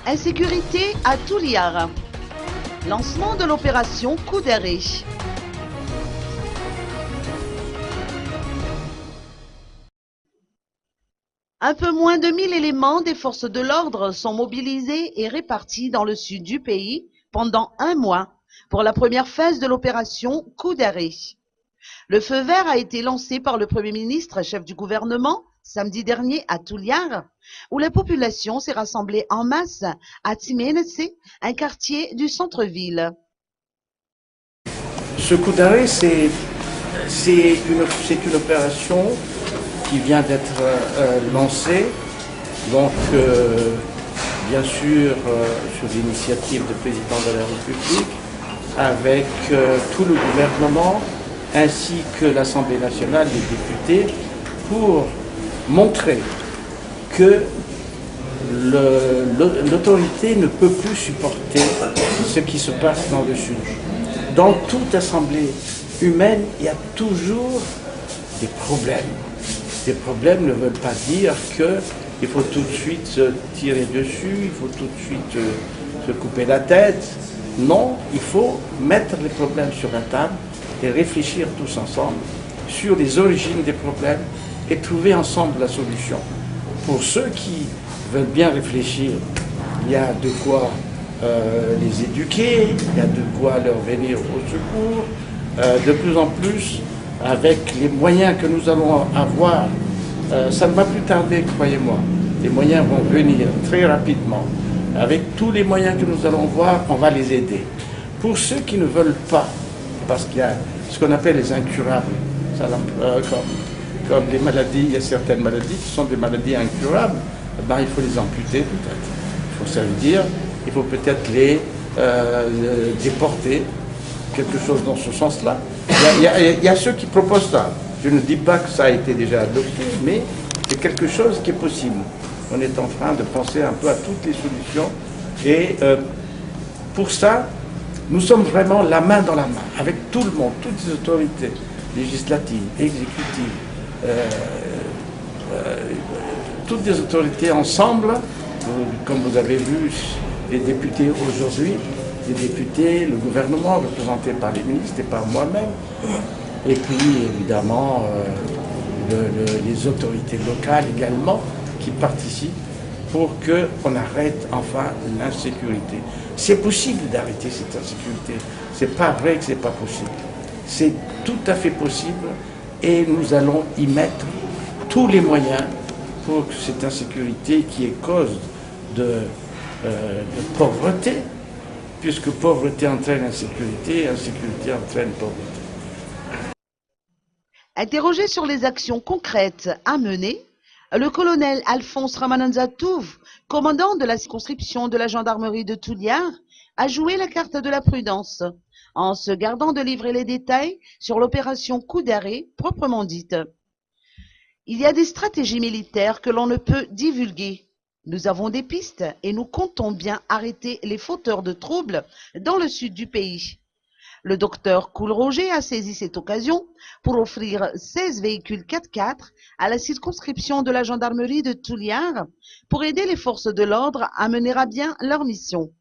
Insécurité à Touliar. Lancement de l'opération Coup d'arrêt. Un peu moins de 1000 éléments des forces de l'ordre sont mobilisés et répartis dans le sud du pays pendant un mois pour la première phase de l'opération Coup d'arrêt. Le feu vert a été lancé par le Premier ministre, chef du gouvernement, samedi dernier à Touliar, où la population s'est rassemblée en masse à Timenese, un quartier du centre-ville. Ce coup d'arrêt, c'est une opération qui vient d'être lancée, donc bien sûr sur l'initiative du président de la République, avec tout le gouvernement ainsi que l'Assemblée nationale, les députés, pour montrer que l'autorité ne peut plus supporter ce qui se passe dans le Sud. Dans toute assemblée humaine, il y a toujours des problèmes. Ces problèmes ne veulent pas dire qu'il faut tout de suite se tirer dessus, il faut tout de suite se couper la tête. Non, il faut mettre les problèmes sur la table et réfléchir tous ensemble sur les origines des problèmes et trouver ensemble la solution. Pour ceux qui veulent bien réfléchir, il y a de quoi les éduquer, il y a de quoi leur venir au secours. De plus en plus, avec les moyens que nous allons avoir, ça ne va plus tarder, croyez-moi. Les moyens vont venir très rapidement. Avec tous les moyens que nous allons voir, on va les aider. Pour ceux qui ne veulent pas, parce qu'il y a ce qu'on appelle les incurables, comme les maladies, il y a certaines maladies qui sont des maladies incurables, ben, il faut les amputer peut-être. Ça veut dire il faut peut-être les déporter, quelque chose dans ce sens-là. Il y a ceux qui proposent ça. Je ne dis pas que ça a été déjà adopté, mais c'est quelque chose qui est possible. On est en train de penser un peu à toutes les solutions. Et pour ça, nous sommes vraiment la main dans la main, avec tout le monde, toutes les autorités législatives, exécutives, toutes les autorités ensemble. Comme vous avez vu, les députés aujourd'hui, les députés, le gouvernement représenté par les ministres et par moi-même, et puis évidemment les autorités locales également qui participent pour qu'on arrête enfin l'insécurité. C'est possible d'arrêter cette insécurité. C'est pas vrai que c'est pas possible. C'est tout à fait possible et nous allons y mettre tous les moyens pour que cette insécurité qui est cause de pauvreté, puisque pauvreté entraîne insécurité, insécurité entraîne pauvreté. Interrogé sur les actions concrètes à mener, le colonel Alphonse Ramananza Touv, commandant de la circonscription de la gendarmerie de Touliar, a joué la carte de la prudence, en se gardant de livrer les détails sur l'opération Coup d'arrêt proprement dite. Il y a des stratégies militaires que l'on ne peut divulguer. Nous avons des pistes et nous comptons bien arrêter les fauteurs de troubles dans le sud du pays. Le docteur Coulroger a saisi cette occasion pour offrir 16 véhicules 4x4 à la circonscription de la gendarmerie de Touliar pour aider les forces de l'ordre à mener à bien leur mission.